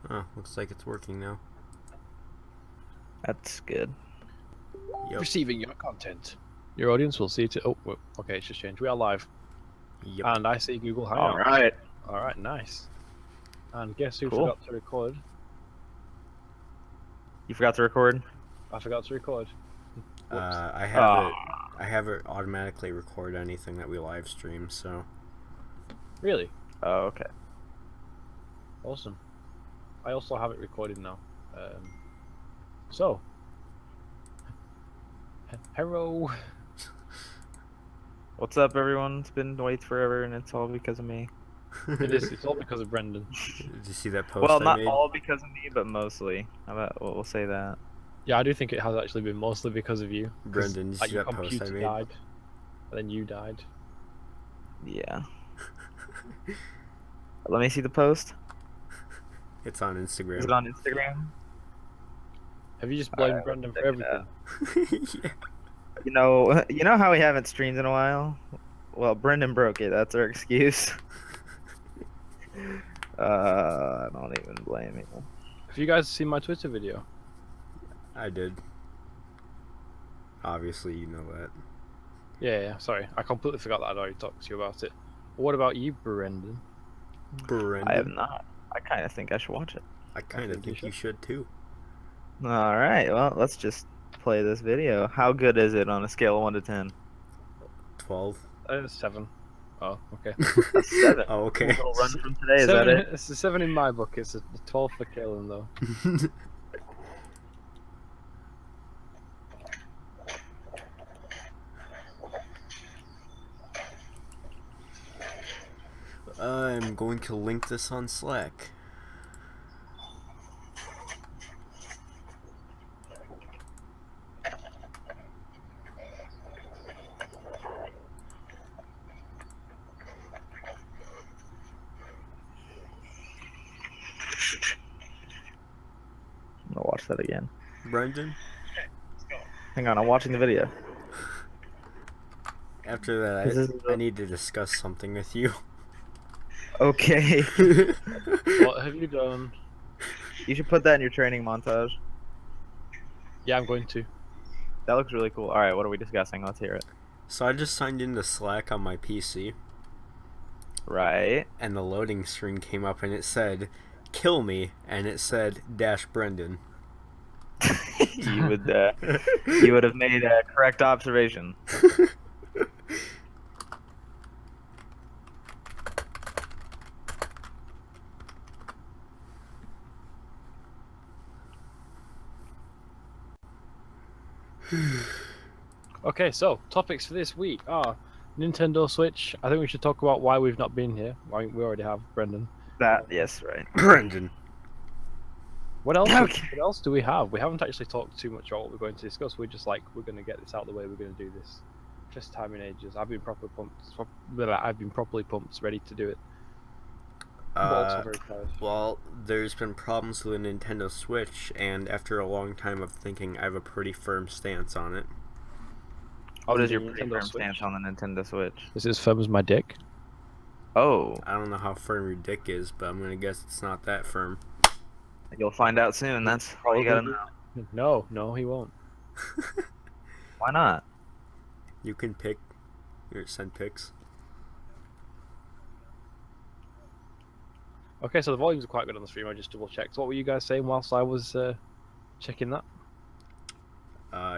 Oh, looks like it's working now. That's good. Yep. Receiving your content. Your audience will see it. Oh, okay, it's just changed. We are live. Yep. And I see Google Hangouts. All right. All right, nice. And guess who Cool. forgot to record? You forgot to record? I forgot to record. Whoops. I have it automatically record anything that we live stream, so. Really? Oh, okay. Awesome. I also have it recorded now. So. Hello. What's up, everyone? It's been wait forever, and it's all because of me. It's all because of Brendan. Did you see that post Well, I not made? all because of me, but mostly. How about we'll say that. Yeah, I do think it has actually been mostly because of you. Brendan, did you see your that post I computer made? died, and then you died. Yeah. Let me see the post. It's on Instagram. Is it on Instagram? Have you just blamed Alright, Brendan for check it out. everything? Yeah. You know how we haven't streamed in a while? Well, Brendan broke it. That's our excuse. I don't even blame you. Have you guys seen my Twitter video? I did. Obviously, you know that. Yeah, sorry. I completely forgot that I'd already talked to you about it. What about you, Brendan? Brendan. I have not. I kind of think I should watch it. I kind of think you should too. All right. Well, let's just play this video. How good is it on a scale of 1 to 10? 12. 7. Oh, okay. A 7. Oh, okay. A little run from today. Is 7, that it? It's a 7 in my book. It's a 12 for Kalen, though. I'm going to link this on Slack. I'm gonna watch that again. Brendan? Hang on, I'm watching the video. After that, I need to discuss something with you. Okay. What have you done? You should put that in your training montage. Yeah, I'm going to. That looks really cool. All right, what are we discussing? Let's hear it. So I just signed into Slack on my PC. Right. And the loading screen came up and it said, "Kill me," and it said "Brendan." you would have made a correct observation. Okay, so topics for this week are Nintendo Switch. I think we should talk about why we've not been here. Why we already have Brendan. Yes, right. Brendan. What else? Okay. What else do we have? We haven't actually talked too much about what we're going to discuss. We're just like, we're going to get this out of the way. We're going to do this. First time in ages. I've been properly pumped, ready to do it. But also very tired. Well, there's been problems with the Nintendo Switch, and after a long time of thinking, I have a pretty firm stance on it. What is the your pretty Nintendo firm Switch? stance on the Nintendo Switch? Is it as firm as my dick? Oh, I don't know how firm your dick is, but I'm gonna guess it's not that firm. you'll find out soon. That's all you gotta know. No, he won't. Why not? You can pick or send pics. Okay, so the volumes are quite good on the stream. I just double checked. What were you guys saying whilst I was checking that?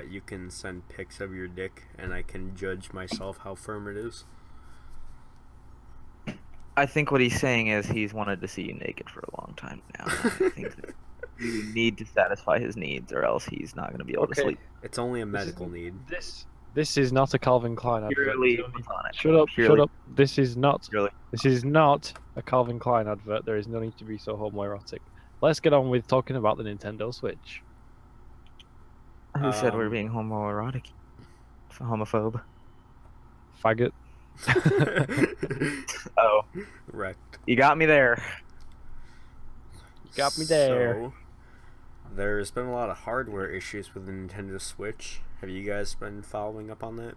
You can send pics of your dick, and I can judge myself how firm it is. I think what he's saying is he's wanted to see you naked for a long time now. I think that you need to satisfy his needs, or else he's not going to be able to sleep. It's only a medical need. This is not a Calvin Klein advert. Purely platonic. Shut up! Purely. Shut up! This is not. Really? This is not a Calvin Klein advert. There is no need to be so homoerotic. Let's get on with talking about the Nintendo Switch. Who said we're being homoerotic? Homophobe. Faggot. Oh. Wrecked. You got me there. Got me there. So, there's been a lot of hardware issues with the Nintendo Switch. Have you guys been following up on that?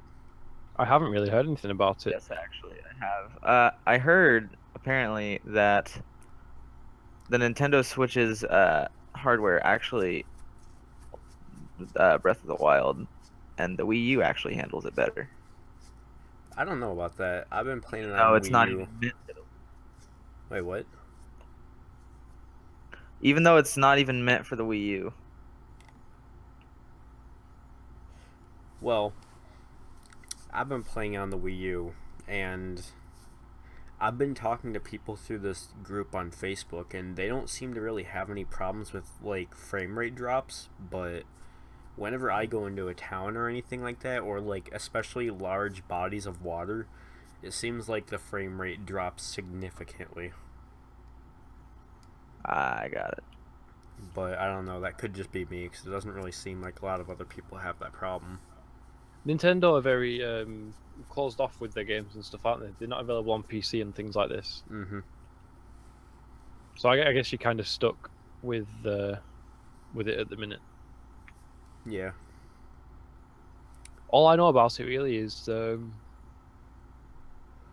I haven't really heard anything about it. Yes, actually, I have. I heard apparently that the Nintendo Switch's hardware actually Breath of the Wild, and the Wii U actually handles it better. I don't know about that. I've been playing it No, on it's Wii not U. even meant to. Wait, what? Even though it's not even meant for the Wii U. Well, I've been playing on the Wii U, and I've been talking to people through this group on Facebook, and they don't seem to really have any problems with like frame rate drops, but whenever I go into a town or anything like that, or like especially large bodies of water, it seems like the frame rate drops significantly. I got it. But I don't know, that could just be me because it doesn't really seem like a lot of other people have that problem. Nintendo are very closed off with their games and stuff, aren't they? They're not available on PC and things like this. Mm-hmm. So I guess you're kind of stuck with it at the minute. Yeah. All I know about it really is there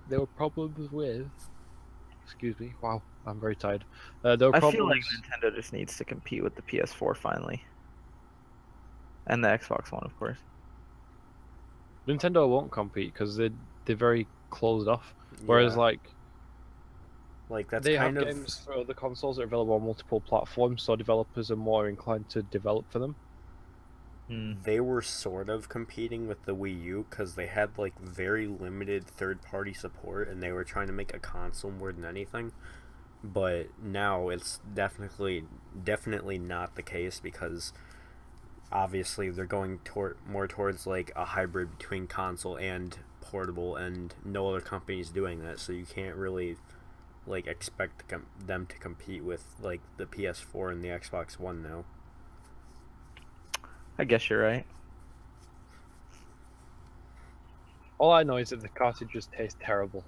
were problems with. Excuse me. Wow, I'm very tired. There were I feel like problems. Nintendo just needs to compete with the PS4 finally, and the Xbox One, of course. Nintendo won't compete because they're very closed off. Whereas Yeah. like Like that's they have kind of games for other consoles that are available on multiple platforms, so developers are more inclined to develop for them. they were sort of competing with the Wii U because they had like very limited third-party support, and they were trying to make a console more than anything. But now it's definitely not the case because obviously they're going more towards like a hybrid between console and portable, and no other company is doing that, so you can't really like expect them to compete with like the PS4 and the Xbox One now. I guess you're right. All I know is that the cartridges taste terrible.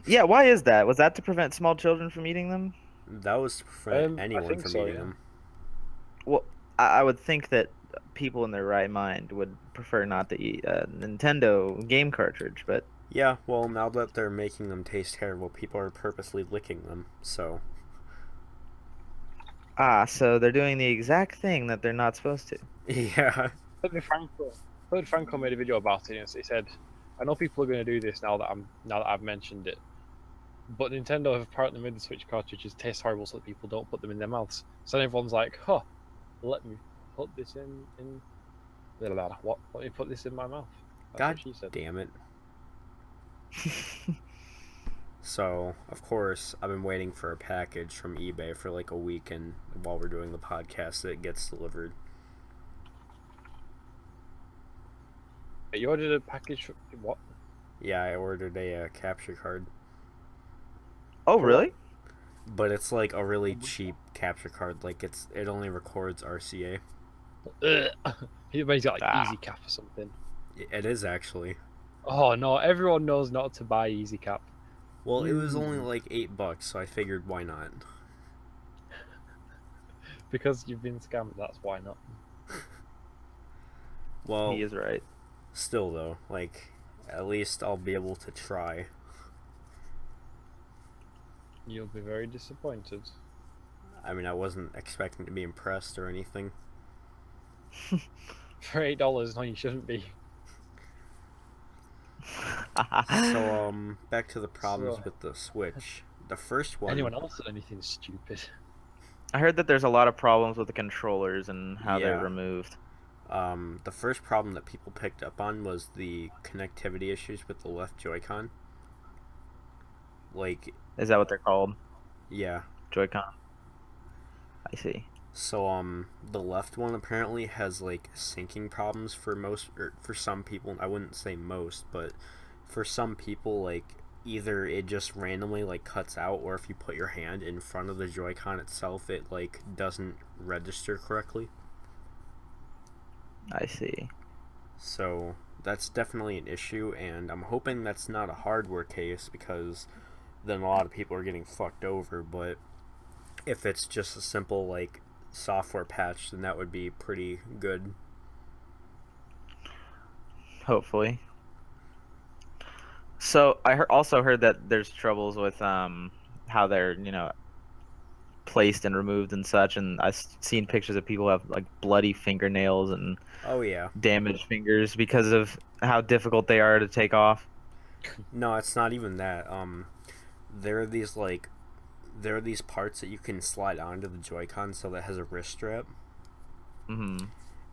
Yeah, why is that? Was that to prevent small children from eating them? That was to prevent I anyone think from so, eating yeah. them. Well, I would think that people in their right mind would prefer not to eat a Nintendo game cartridge, but Yeah, well, now that they're making them taste terrible, people are purposely licking them, so. so they're doing the exact thing that they're not supposed to. Yeah. Heard Franco made a video about it, and he said, "I know people are going to do this now that I've mentioned it, but Nintendo have apparently made the Switch cartridges taste horrible so that people don't put them in their mouths. So everyone's like, huh, let me put this in what? Let me put this in my mouth." That's God what she said. damn it. So, of course, I've been waiting for a package from eBay for like a week, and while we're doing the podcast, it gets delivered. You ordered a package for what? Yeah, I ordered a capture card. Oh, For what? really? But it's like a really cheap capture card. Like it only records RCA. He's got like Ah. Easy Cap or something. It is actually. Oh no, everyone knows not to buy Easy Cap. Well, it was only like $8, so I figured why not. Because you've been scammed, that's why not. Well, He is right. still though, like at least I'll be able to try. You'll be very disappointed. I mean, I wasn't expecting to be impressed or anything. For $8, no, you shouldn't be. So, back to the problems with the Switch. The first one. Anyone else said anything stupid? I heard that there's a lot of problems with the controllers and how they're Yeah. removed. The first problem that people picked up on was the connectivity issues with the left Joy-Con. Like, Is that what they're called? yeah. Joy-Con? I see. So, the left one apparently has like syncing problems for some people. I wouldn't say most, but for some people, like either it just randomly like cuts out, or if you put your hand in front of the Joy-Con itself, it like doesn't register correctly. I see. So that's definitely an issue, and I'm hoping that's not a hardware case because then a lot of people are getting fucked over. But if it's just a simple like software patch, then that would be pretty good. Hopefully. So I also heard that there's troubles with how they're placed and removed and such, and I've seen pictures of people who have like bloody fingernails and Oh yeah. damaged fingers because of how difficult they are to take off. No, it's not even that. There are these like there are these parts that you can slide onto the Joy-Con so that has a wrist strap. Hmm.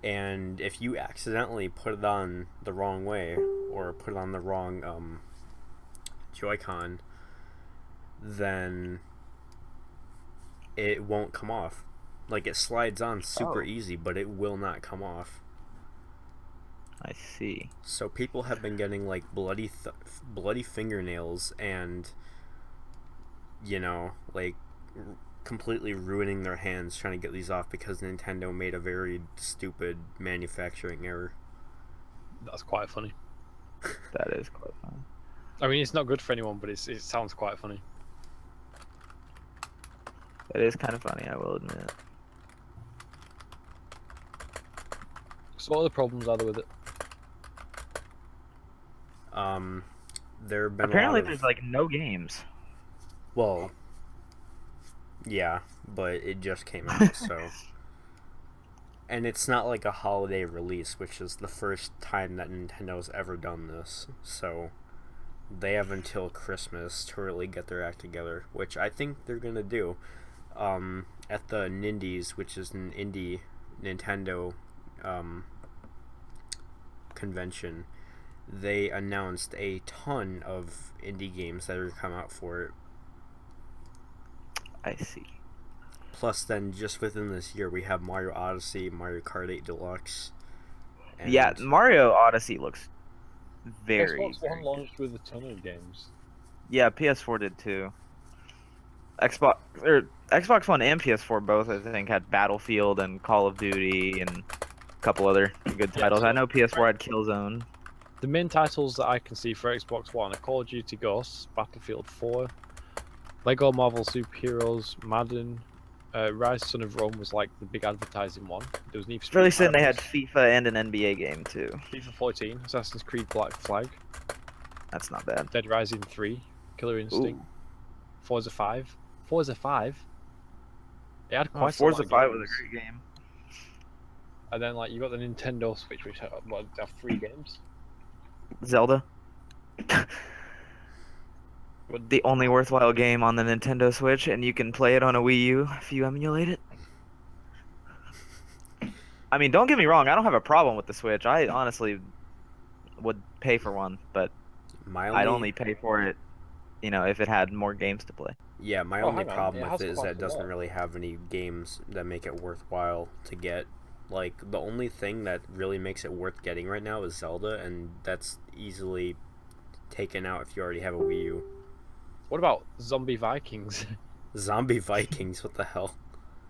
And if you accidentally put it on the wrong way or put it on the wrong Joy-Con, then it won't come off. Like it slides on super Oh. easy, but it will not come off. I see. So people have been getting like bloody fingernails and like completely ruining their hands trying to get these off because Nintendo made a very stupid manufacturing error. That's quite funny. That is quite fun. I mean, it's not good for anyone, but it sounds quite funny. It is kind of funny, I will admit. So what other problems are there with it? There have been Apparently, a lot of, there's like no games. well, yeah, but it just came out, so. And it's not like a holiday release, which is the first time that Nintendo's ever done this. So they have until Christmas to really get their act together, which I think they're gonna do. At the Nindies, which is an indie Nintendo convention, they announced a ton of indie games that are come out for it. I see. Plus, then just within this year, we have Mario Odyssey, Mario Kart 8 Deluxe. And Yeah, Mario Odyssey looks very, Xbox One very good. launched with a ton of games. Yeah, PS4 did too. Xbox One and PS4 both, I think, had Battlefield and Call of Duty and a couple other good Yeah, titles. so I know PS4 had Killzone. the main titles that I can see for Xbox One are Call of Duty Ghosts, Battlefield 4, Lego Marvel Superheroes, Madden, Rise Son of Rome was like the big advertising one. There was Need for Speed Really saying they had Pirates, FIFA and an NBA game too. FIFA 14, Assassin's Creed Black Flag, That's not bad. Dead Rising 3, Killer Instinct, Ooh. Forza 5. Forza 5? It had Oh, quite a lot Forza of 5 was games. a great game. And then like you got the Nintendo Switch, which have 3 games. Zelda. But The only worthwhile game on the Nintendo Switch, and you can play it on a Wii U if you emulate it. I mean, don't get me wrong, I don't have a problem with the Switch. I honestly would pay for one, but my I'd only only pay for it, if it had more games to play. my Oh, only hang on, problem it with has it is quite that it a doesn't lot. really have any games that make it worthwhile to get. Like the only thing that really makes it worth getting right now is Zelda, and that's easily taken out if you already have a Wii U. What about Zombie Vikings? Zombie Vikings, what the hell?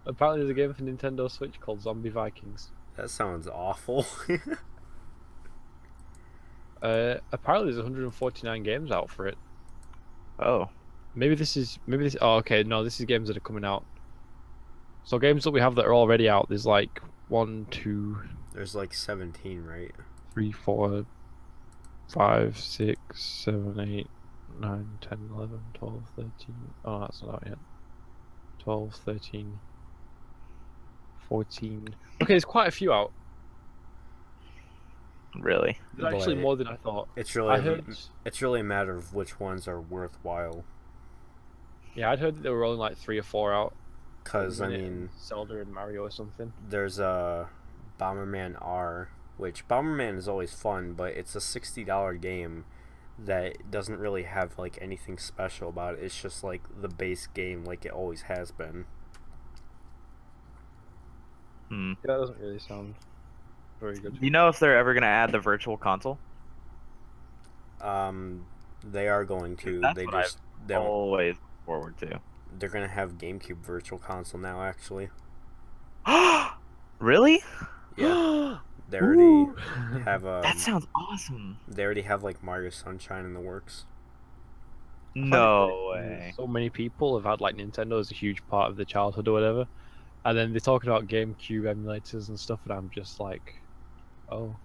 Apparently, there's a game for Nintendo Switch called Zombie Vikings. That sounds awful. Apparently, there's 149 games out for it. Oh, Maybe this. Oh, okay. No, this is games that are coming out. So games that we have that are already out. There's like 1, 2, There's like 17, right? 3, 4, 5, 6, 7, 8, 9, 10, 11, 12, 13. Oh, that's not out yet. 12, 13, 14. Okay, there's quite a few out. really? There's actually But more than I thought. It's I really heard. it's really a matter of which ones are worthwhile. Yeah, I'd heard that there were only like 3 or 4 out. Cause I Minute mean, and Zelda and Mario or something. there's a Bomberman R, which Bomberman is always fun, but it's a $60 game that doesn't really have like anything special about it. It's just like the base game, like it always has been. Hmm. Yeah, that doesn't really sound very good. Do you know if they're ever gonna add the Virtual Console? They are going to. That's They what just they don't. Always look forward to. They're gonna have GameCube Virtual Console now. Actually, Really? yeah, they already Ooh. have a. That sounds awesome. They already have like Mario Sunshine in the works. No way. So many people have had like Nintendo as a huge part of their childhood or whatever, and then they're talking about GameCube emulators and stuff, and I'm just like, oh,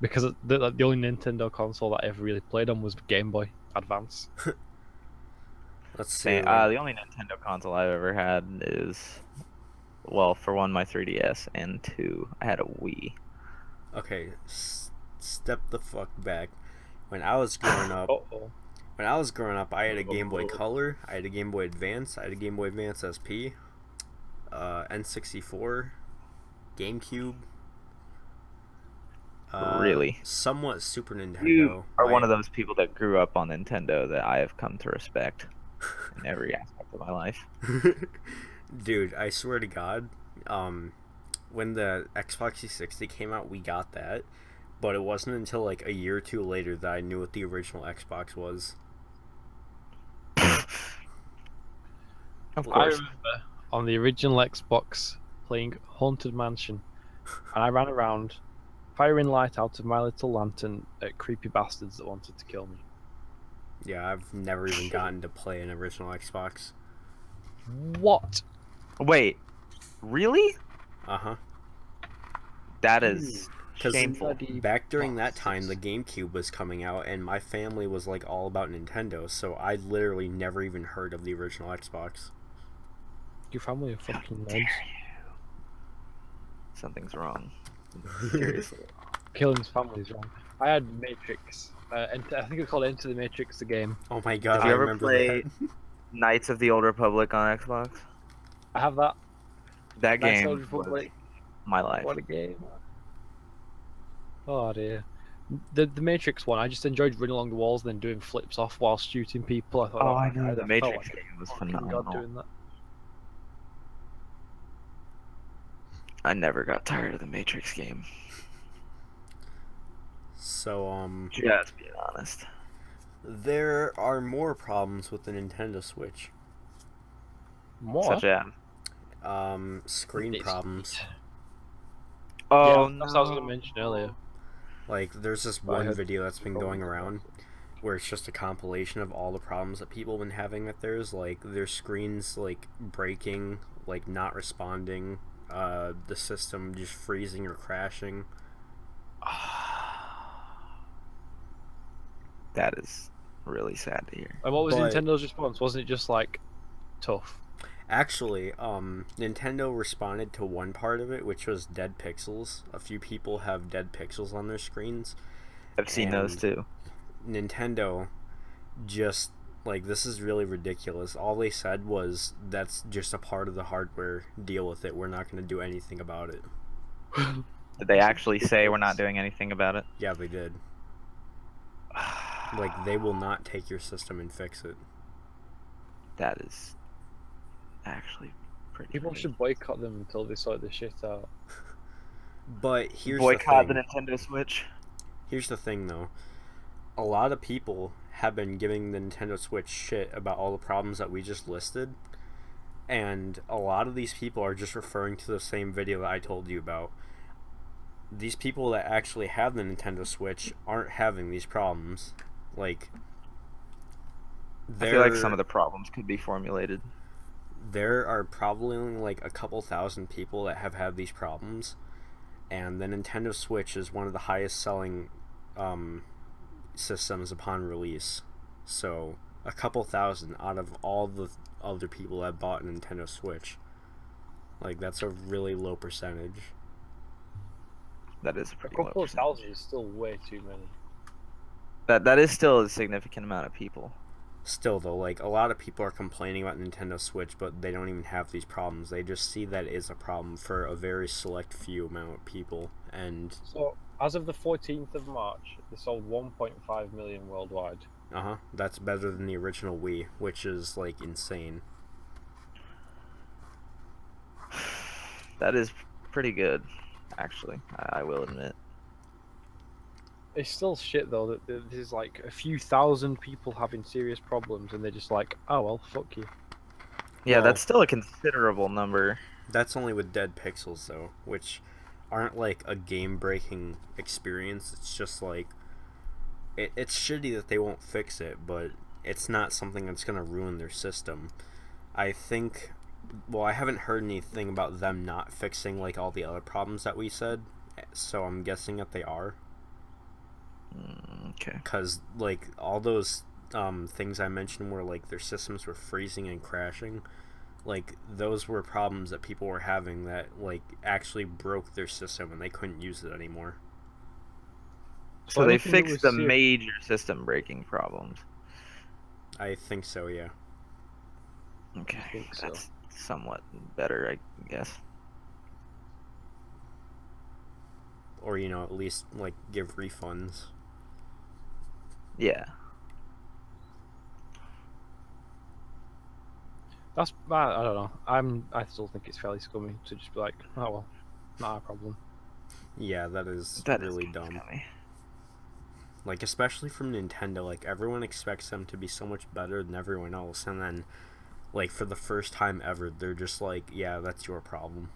because the only Nintendo console that I ever really played on was Game Boy Advance. Let's see. Same. The only Nintendo console I've ever had is, well, for one, my 3DS, and two, I had a Wii. Okay, step the fuck back. When I was growing up, Uh-oh. I had a Game Boy Color, I had a Game Boy Advance, I had a Game Boy Advance SP, N64, GameCube, Really? somewhat Super You Nintendo. are one of those people that grew up on Nintendo that I have come to respect in every aspect of my life. Dude, I swear to God, when the Xbox 360 came out, we got that, but it wasn't until like a year or two later that I knew what the original Xbox was. Of I course. remember on the original Xbox playing Haunted Mansion, and I ran around firing light out of my little lantern at creepy bastards that wanted to kill me. Yeah, I've never even gotten to play an original Xbox. What? Wait, really? Uh-huh. That is Because shameful. back during that time, the GameCube was coming out, and my family was like all about Nintendo, so I literally never even heard of the original Xbox. Your family are fucking Dare mods. you? Something's wrong. Seriously. Killing his family is wrong. I had Matrix. I think it's called Enter the Matrix, the game. Oh my god, Did I you ever remember play that. Knights of the Old Republic on Xbox? I have that. That Nice game Old was Republic. my life. What a game. Oh dear. The Matrix one, I just enjoyed running along the walls and then doing flips off while shooting people. I thought, Oh, I know. The felt Matrix like a game was fucking phenomenal. god doing that. I never got tired of the Matrix game. So, Just being honest. there are more problems with the Nintendo Switch. More? Such as. Screen It's- problems. Oh, yeah, that's what I was going to mention earlier. Like, there's this But I one had video that's been going problems around about it. where it's just a compilation of all the problems that people have been having with theirs, like their screens like breaking, like not responding, the system just freezing or crashing. That is really sad to hear. And what was But- Nintendo's response? Wasn't it just like tough? Actually, Nintendo responded to one part of it, which was dead pixels. A few people have dead pixels on their screens. I've seen those And too. Nintendo just, like, this is really ridiculous. All they said was, that's just a part of the hardware, deal with it, we're not going to do anything about it. Did they actually say we're not doing anything about it? Yeah, they did. Like, they will not take your system and fix it. That is actually pretty. People funny. should boycott them until they sort this shit out. But here's boycott the the thing. Nintendo Switch. Here's the thing, though. A lot of people have been giving the Nintendo Switch shit about all the problems that we just listed. And a lot of these people are just referring to the same video that I told you about. These people that actually have the Nintendo Switch aren't having these problems. Like, I feel like some of the problems could be formulated. there are probably only like a couple thousand people that have had these problems, and the Nintendo Switch is one of the highest selling systems upon release. So a couple thousand out of all the other people that bought a Nintendo Switch, like, that's a really low percentage. That is a A pretty low couple of percentage. thousand is still way too many. That is still a significant amount of people. Still, though, like, a lot of people are complaining about Nintendo Switch, but they don't even have these problems. They just see that it is a problem for a very select few amount of people. And So, as of the 14th of March, they sold 1.5 million worldwide. that's better than the original Wii, which is, like, insane. That is pretty good, actually. I will admit. It's still shit though that there's like a few thousand people having serious problems, and they're just like, oh well, fuck you. Yeah, Well, that's still a considerable number. That's only with dead pixels, though, which aren't, like, a game-breaking experience. It's just, like, it's shitty that they won't fix it, but it's not something that's going to ruin their system. I think, well, I haven't heard anything about them not fixing, like, all the other problems that we said, so I'm guessing that they are. Okay. Because, like, all those things I mentioned where like their systems were freezing and crashing, like those were problems that people were having that like actually broke their system and they couldn't use it anymore. So they anything that we fixed the see, major system breaking problems. I think so, yeah. Okay, I think so. that's somewhat better, I guess. Or at least like give refunds. Yeah. That's I don't know. I still think it's fairly scummy to just be like, oh well, not our problem. Yeah, that is That is really kinda dumb. scummy. Like especially from Nintendo, like everyone expects them to be so much better than everyone else, and then like for the first time ever, they're just like, yeah, that's your problem.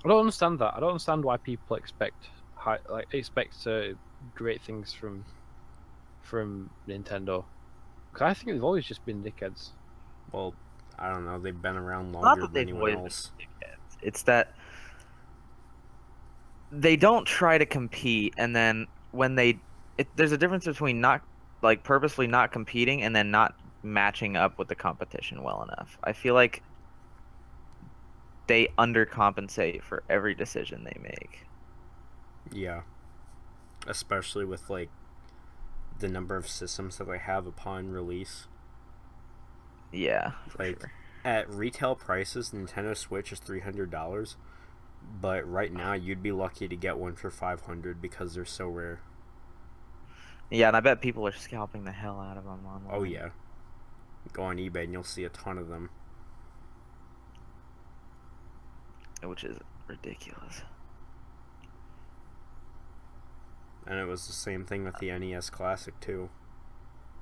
I don't understand that. I don't understand why people expect great things from Nintendo. Because I think they've always just been dickheads. Well, I don't know. They've been around Not longer that than they've anyone always been else. dickheads. It's that they don't try to compete, and then when there's a difference between not like purposely not competing and then not matching up with the competition well enough. I feel like they undercompensate for every decision they make. Yeah, especially with like the number of systems that they have upon release. Yeah, for Like sure. at retail prices, Nintendo Switch is $300, but right now you'd be lucky to get one for 500 because they're so rare. Yeah, and I bet people are scalping the hell out of them online. Oh yeah, go on eBay and you'll see a ton of them. Which is ridiculous. And it was the same thing with the NES Classic too.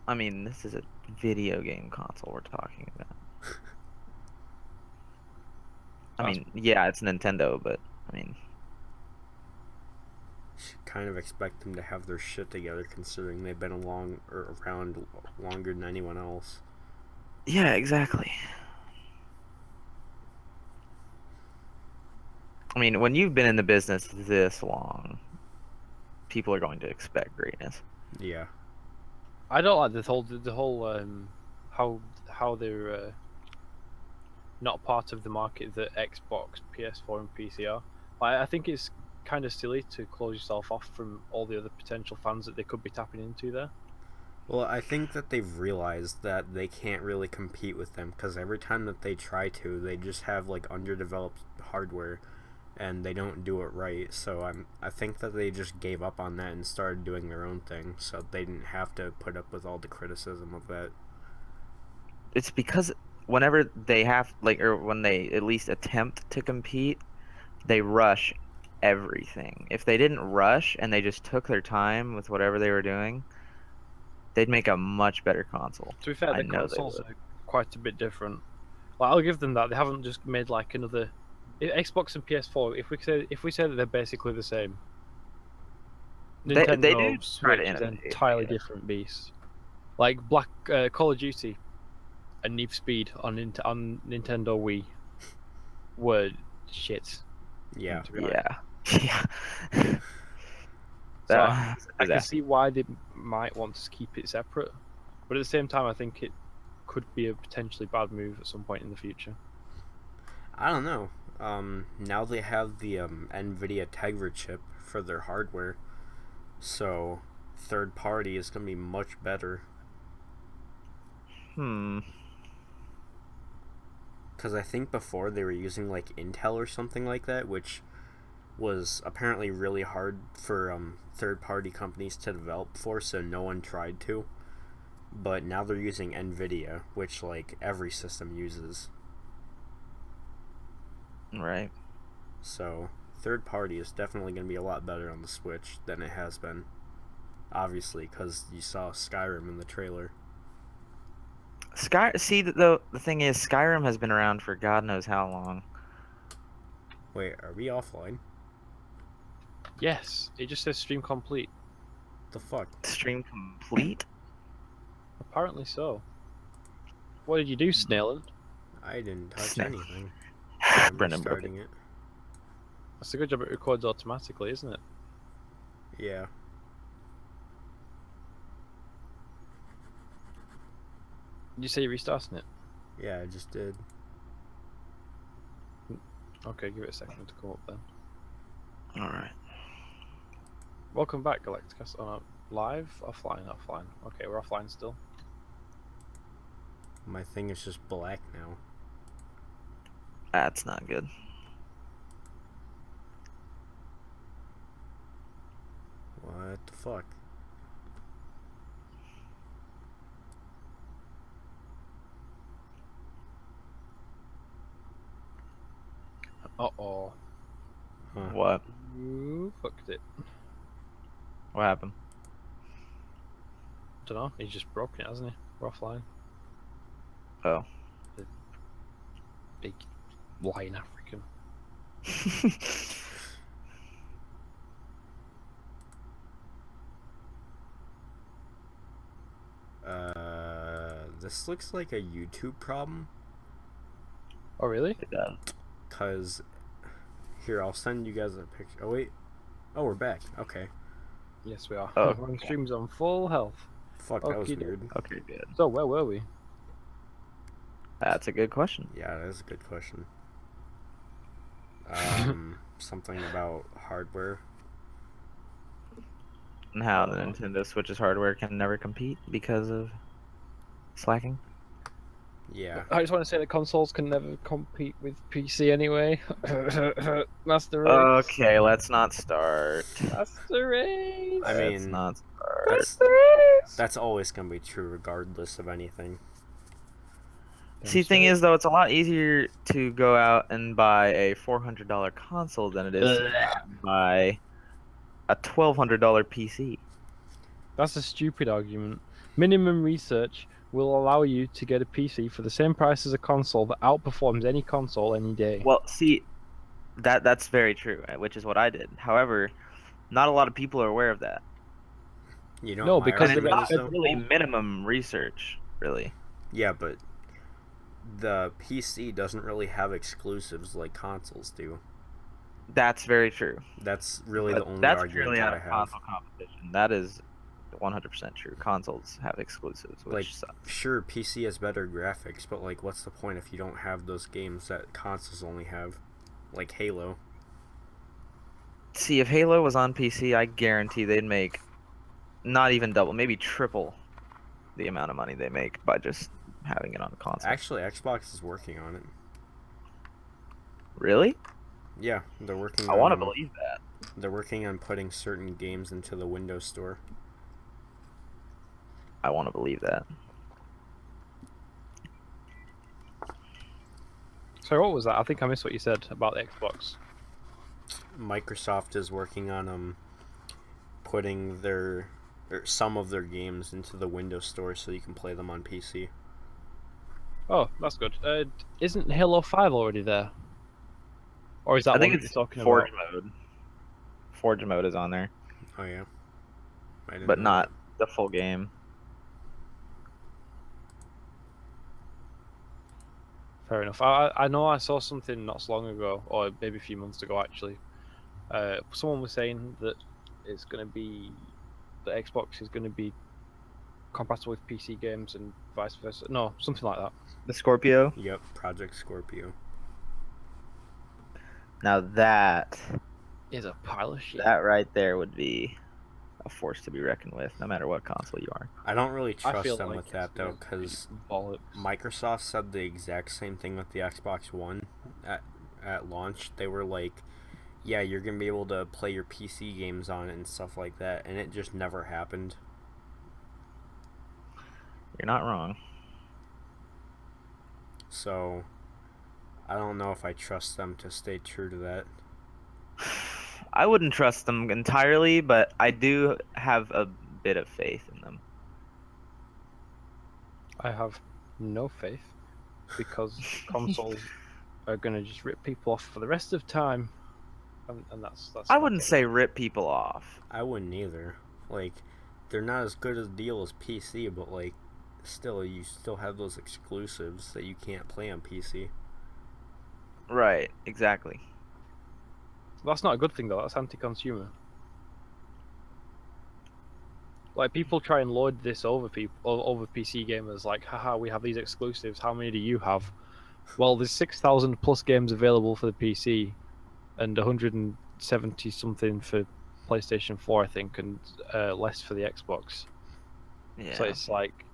I mean, this is a video game console we're talking about. I That's, mean, yeah, it's Nintendo, but I mean, Should kind of expect them to have their shit together considering they've been around longer than anyone else. yeah, exactly. I mean, when you've been in the business this long, people are going to expect greatness. Yeah. I don't like the whole how they're not part of the market that Xbox, PS4, and PC are. I think it's kind of silly to close yourself off from all the other potential fans that they could be tapping into there. Well, I think that they've realized that they can't really compete with them because every time that they try to, they just have like underdeveloped hardware and they don't do it right. So I think that they just gave up on that and started doing their own thing, so they didn't have to put up with all the criticism of that. It's because whenever they have or when they at least attempt to compete, they rush everything. If they didn't rush and they just took their time with whatever they were doing, they'd make a much better console. To be fair, I the know they consoles would. are quite a bit different. Well, I'll give them that. They haven't just made like another Xbox and PS4. If we say that they're basically the same, They do Nintendo try to Switch is an innovate, I entirely guess. different beast. Like Call of Duty and Need for Speed on Nintendo Wii were shit. Yeah. To be honest. Yeah. Yeah. So That's a I can disaster. see why they might want to keep it separate, but at the same time, I think it could be a potentially bad move at some point in the future. I don't know. Now they have the NVIDIA Tegra chip for their hardware, so third party is going to be much better. Hmm. Because I think before they were using like Intel or something like that, which was apparently really hard for third party companies to develop for, so no one tried to. But now they're using NVIDIA, which like every system uses. Right. So third party is definitely going to be a lot better on the Switch than it has been. Obviously, because you saw Skyrim in the trailer. See, the thing is, Skyrim has been around for God knows how long. Wait, are we offline? Yes, it just says stream complete. The fuck? Stream complete? Apparently so. What did you do, Snailand? I didn't touch Snap. anything. I'm Brendan broke it. restarting it. That's a good job. It records automatically, isn't it? Yeah. you say you're restarting it? Yeah, I just did. Okay, give it a second to come up then. All right. Welcome back, Galacticast. Live? Offline? Offline. Okay, we're offline still. My thing is just black now. That's not good. What the fuck? Uh-oh. Huh. What? You fucked it. What happened? Don't know. He's just broken it, hasn't he? We're offline. Oh. Big lying African. This looks like a YouTube problem. Oh, really? It does. Cause here, I'll send you guys a picture. Oh wait. Oh, we're back. Okay. Yes, we are. Oh, We're on streams on full health. Fuck, that was Okie doke. weird. Okay, good. So, where were we? That's a good question. Yeah, that is a good question. Something about hardware. And how the Nintendo Switch's hardware can never compete because of slacking. Yeah. I just want to say that consoles can never compete with PC anyway. Master Race. Okay, let's not start. Master Race. I Let's mean, not start. that's Master Race. that's always gonna be true regardless of anything. See, thing is though, it's a lot easier to go out and buy a $400 console than it is to buy a $1,200 PC. That's a stupid argument. Minimum research will allow you to get a PC for the same price as a console that outperforms any console any day. Well, see, that's very true, which is what I did. However, not a lot of people are aware of that. You know No, what my because And the argument it's is not though? really minimum research, really. Yeah, but the PC doesn't really have exclusives like consoles do. That's very true. That's really But the only that's argument purely that out I of have. console competition. That is 100% true. Consoles have exclusives, which Like, sucks. sure, PC has better graphics, but like, what's the point if you don't have those games that consoles only have? Like Halo. See, if Halo was on PC, I guarantee they'd make not even double, maybe triple the amount of money they make by just having it on console. Actually, Xbox is working on it. Really? Yeah, they're working I on want to believe that. they're working on putting certain games into the Windows Store. I want to believe that. So what was that? I think I missed what you said about the Xbox. Microsoft is working on putting their or some of their games into the Windows Store so you can play them on PC. Oh, that's good. Isn't Halo 5 already there? Or is that I one think that it's you're talking Forge about? mode. Forge mode is on there, Oh yeah. I didn't but know not the full game. Fair enough. I know I saw something not so long ago, or maybe a few months ago actually. Someone was saying that it's going to be the Xbox is going to be compatible with PC games and vice versa. No, something like that. The Scorpio. that. Yep, Project Scorpio. Now that Is a pile of shit. that right there would be a force to be reckoned with, no matter what console you are. I don't really I trust feel them like with it's that though, gonna be because bollocks. Microsoft said the exact same thing with the Xbox One at launch. They were like, "Yeah, you're gonna be able to play your PC games on it and stuff like that," and it just never happened. You're not wrong. So, I don't know if I trust them to stay true to that. I wouldn't trust them entirely, but I do have a bit of faith in them. I have no faith because consoles are gonna just rip people off for the rest of time, and that's. I not wouldn't it. say rip people off. I wouldn't either. Like, they're not as good a deal as PC, but like, still, you still have those exclusives that you can't play on PC. Right, exactly. That's not a good thing though. That's anti-consumer. Like people try and lord this over over PC gamers. Like, haha, we have these exclusives. How many do you have? Well, there's 6,000 plus games available for the PC, and 170 something for PlayStation 4, I think, and less for the Xbox. So Yeah. it's like,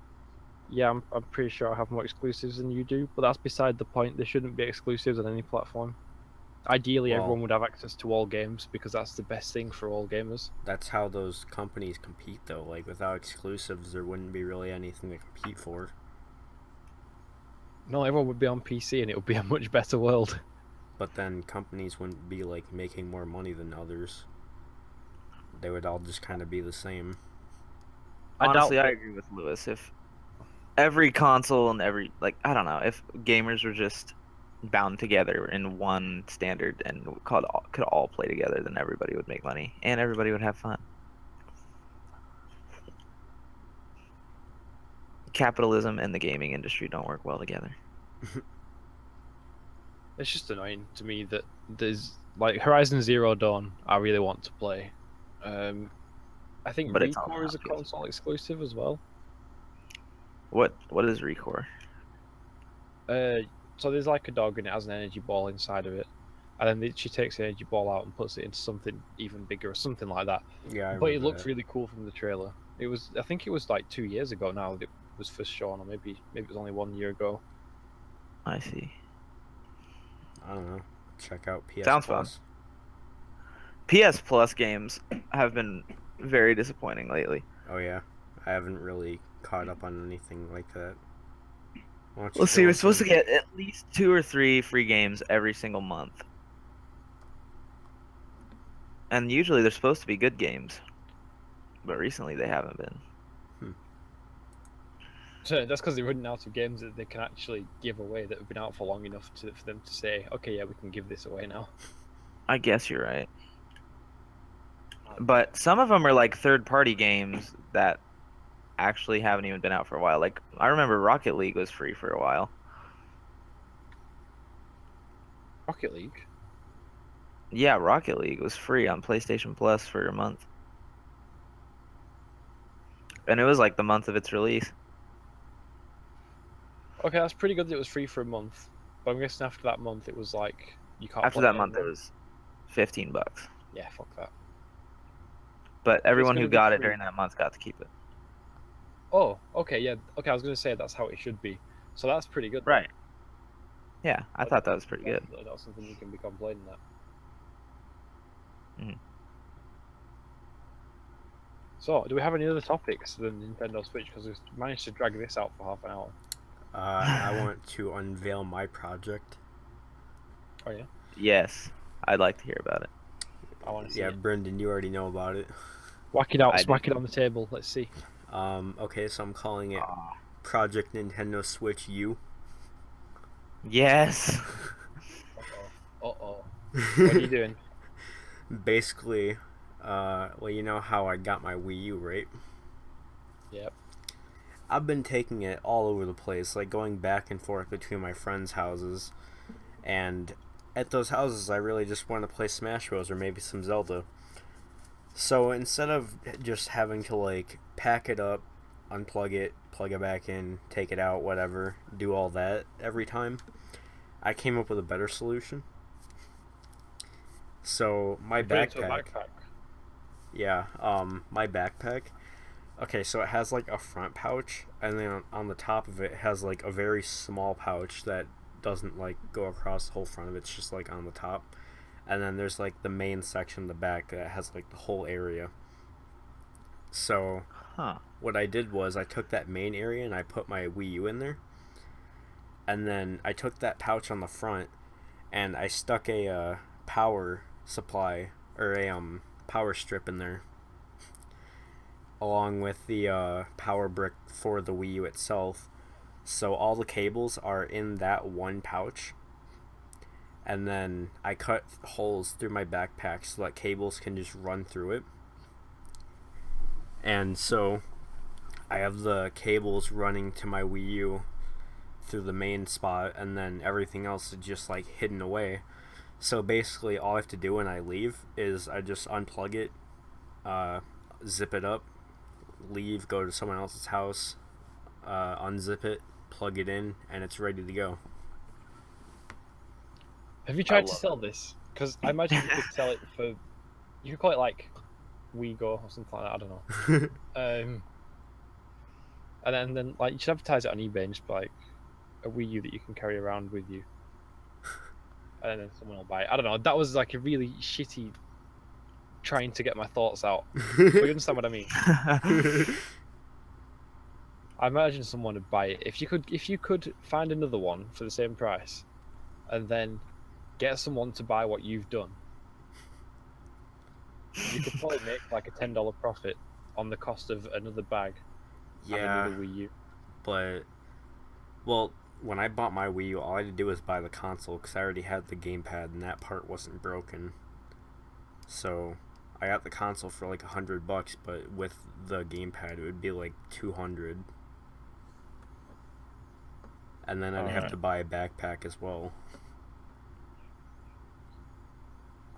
yeah, I'm pretty sure I have more exclusives than you do, but that's beside the point. There shouldn't be exclusives on any platform. Ideally, Well, everyone would have access to all games because that's the best thing for all gamers. that's how those companies compete, though. Like, without exclusives, there wouldn't be really anything to compete for. No, everyone would be on PC and it would be a much better world. But then companies wouldn't be, like, making more money than others. They would all just kind of be the same. I doubt Honestly, I that. agree with Lewis. If every console and every like I don't know, if gamers were just bound together in one standard and could all play together, then everybody would make money and everybody would have fun. Capitalism and the gaming industry don't work well together. It's just annoying to me that there's like Horizon Zero Dawn. I really want to play. Um, I think But it's only Recore on is a console PS4. exclusive as well. What is Recore? Uh, so there's like a dog and it has an energy ball inside of it, and then she takes the energy ball out and puts it into something even bigger or something like that. Yeah, I But it remember looked that. really cool from the trailer. It was, I think it was like 2 years ago now that it was first shown, or maybe it was only 1 year ago. I see. I don't know. Check out PS Sounds fun. Plus. PS Plus games have been very disappointing lately. Oh, yeah. I haven't really caught up on anything like that. Why don't you Let's see, fill we're us supposed to in? get at least 2 or 3 free games every single month. And usually they're supposed to be good games, but recently they haven't been. Hmm. So that's because they're running out of games that they can actually give away that have been out for long enough for them to say, okay, yeah, we can give this away now. I guess you're right. But some of them are like third-party games that actually haven't even been out for a while. Like I remember Rocket League was free for a while. Rocket League. Yeah, Rocket League was free on PlayStation Plus for a month. And it was like the month of its release. Okay, that's pretty good that it was free for a month. But I'm guessing after that month it was like you can't After play it that month it anymore. was $15. Yeah, fuck that. But If it's everyone gonna who be got it free. during that month got to keep it. Oh, okay, yeah. Okay, I was gonna say that's how it should be. So that's pretty good then. Right. Yeah, I thought that was pretty good. That's something you can be complaining at. Mhm. So, do we have any other topics than Nintendo Switch? Because we've managed to drag this out for half an hour. I want to unveil my project. Oh yeah, Yes, I'd like to hear about it. I want to see Yeah, it. Brendan, you already know about it. Whack it out, I do. smack it on the table. Let's see. Okay, so I'm calling it Aw. Project Nintendo Switch U. Yes. Uh-oh. What are you doing? Basically, well, you know how I got my Wii U, right? Yep. I've been taking it all over the place, like going back and forth between my friends' houses, and at those houses, I really just want to play Smash Bros. Or maybe some Zelda. So instead of just having to like pack it up, unplug it, plug it back in, take it out, whatever, do all that every time, I came up with a better solution. So my You put it into a backpack, backpack. yeah, my backpack. Okay, so it has like a front pouch, and then on the top of it has like a very small pouch that doesn't like go across the whole front of it. It's just like on the top, and then there's like the main section in the back that has like the whole area. So Huh. what I did was I took that main area and I put my Wii U in there, and then I took that pouch on the front and I stuck a power supply or a power strip in there along with the power brick for the Wii U itself. So all the cables are in that one pouch. And then I cut holes through my backpack so that cables can just run through it. And so I have the cables running to my Wii U through the main spot, and then everything else is just like hidden away. So basically, all I have to do when I leave is I just unplug it, zip it up, leave, go to someone else's house, unzip it, plug it in, and it's ready to go. Have you I tried to love sell this? Because I imagine you could sell it for. You could call it like WeGo or something like that. I don't know. And then like you should advertise it on eBay and just be like a Wii U that you can carry around with you. And then someone will buy it. I don't know. That was like a really shitty trying to get my thoughts out. But you understand what I mean? I imagine someone would buy it if you could find another one for the same price, and then get someone to buy what you've done. You could probably make like a $10 profit on the cost of another bag and Yeah, another Wii U. but well, when I bought my Wii U, all I had to do was buy the console because I already had the gamepad and that part wasn't broken. So I got the console for like $100, but with the gamepad it would be like 200. And then I'd have to buy a backpack as well.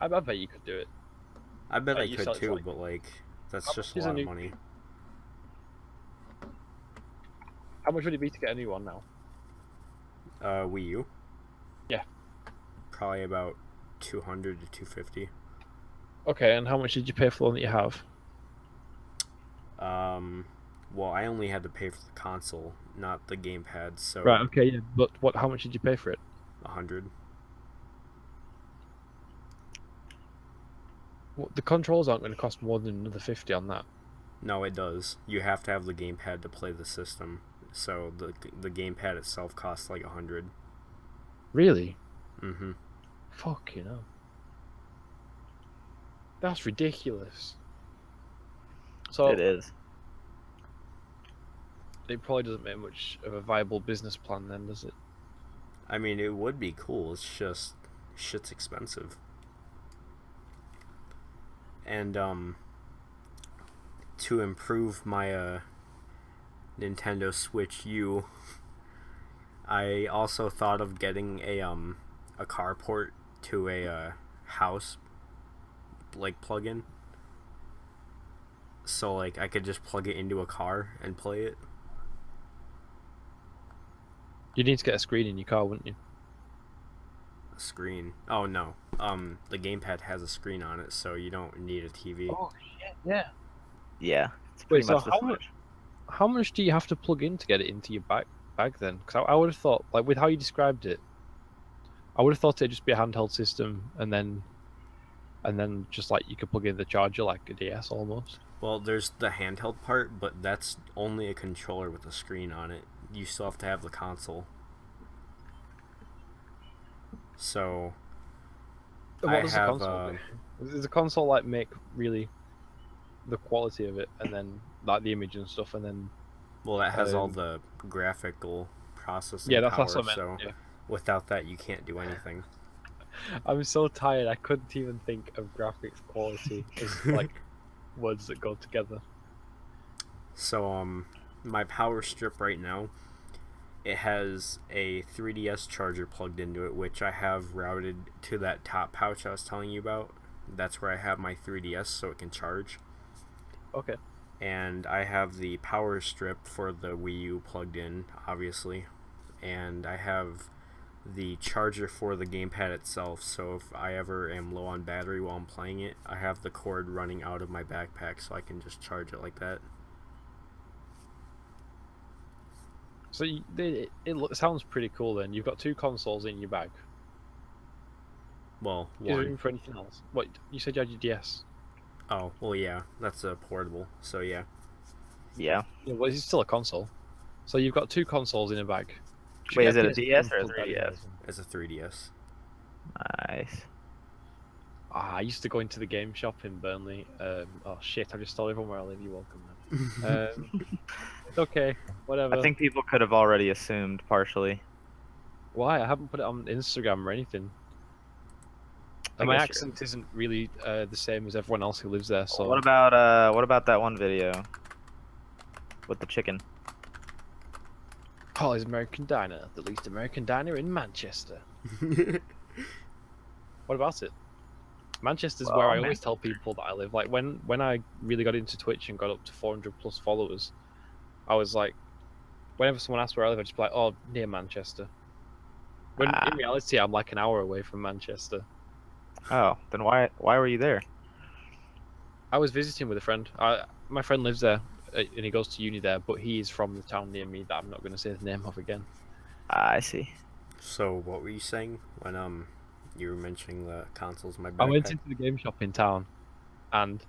I bet you could do it. I bet I You could sell it for, too, like, but like that's how just much a is a lot of new- money. How much would it be to get a new one now? Wii U? Yeah. Probably about 200 to 250. Okay, and how much did you pay for the one that you have? Well, I only had to pay for the console, not the gamepad, so Right. Okay. Yeah. But what? How much did you pay for it? 100. Well, the controls aren't going to cost more than another 50 on that. No, it does. You have to have the gamepad to play the system. So the gamepad itself costs like 100. Really? Mm-hmm. Fucking hell. That's ridiculous. So It is. it probably doesn't make much of a viable business plan then, does it? I mean, it would be cool. It's just shit's expensive. And to improve my Nintendo Switch U, I also thought of getting a carport to a house like plug-in. So like I could just plug it into a car and play it. You need to get a screen in your car, wouldn't you? A screen. Oh no. The gamepad has a screen on it, so you don't need a TV. Oh shit! Yeah. Yeah. It's pretty Wait, much so the Switch. how much do you have to plug in to get it into your bag then? Because I would have thought, like with how you described it, I would have thought it'd just be a handheld system, and then just like you could plug in the charger like a DS almost. Well, there's the handheld part, but that's only a controller with a screen on it. You still have to have the console. So And I what does the have console do? Does the console like make really the quality of it, and then like the image and stuff, and then well, that has all the graphical processing yeah, that's power. what I meant. So Yeah. without that, you can't do anything. I'm so tired. I couldn't even think of graphics quality as like words that go together. So my power strip right now, it has a 3DS charger plugged into it, which I have routed to that top pouch I was telling you about. That's where I have my 3DS so it can charge. Okay. And I have the power strip for the Wii U plugged in, obviously. And I have the charger for the gamepad itself, so if I ever am low on battery while I'm playing it, I have the cord running out of my backpack so I can just charge it like that. So it sounds pretty cool then. You've got two consoles in your bag. Well, Is there one. room for anything else? What, you said you had your DS? Oh, well, yeah, that's a portable, so yeah. Yeah. Yeah, well, it's still a console. So you've got two consoles in a bag. You should Wait, get is it a PS DS or a plug that in 3DS? as well. It's a 3DS. Nice. I used to go into the game shop in Burnley. Oh shit! I just stole everyone where I live. You're welcome, man. It's okay. Whatever. I think people could have already assumed partially. Why? I haven't put it on Instagram or anything. I And my guess accent isn't really the same as everyone else who lives there. So What about that one video with the chicken? Polly's American Diner, the least American diner in Manchester. What about it? Manchester's Well, where I man. always tell people that I live. Like when I really got into Twitch and got up to 400 plus followers, I was like, whenever someone asked where I live, I'd just be like, oh, near Manchester. When in reality, I'm like an hour away from Manchester. Oh, then why were you there? I was visiting with a friend. My friend lives there, and he goes to uni there, but he is from the town near me that I'm not going to say the name of again. I see. So what were you saying when you were mentioning the consoles in my I went backpack? into the game shop in town, and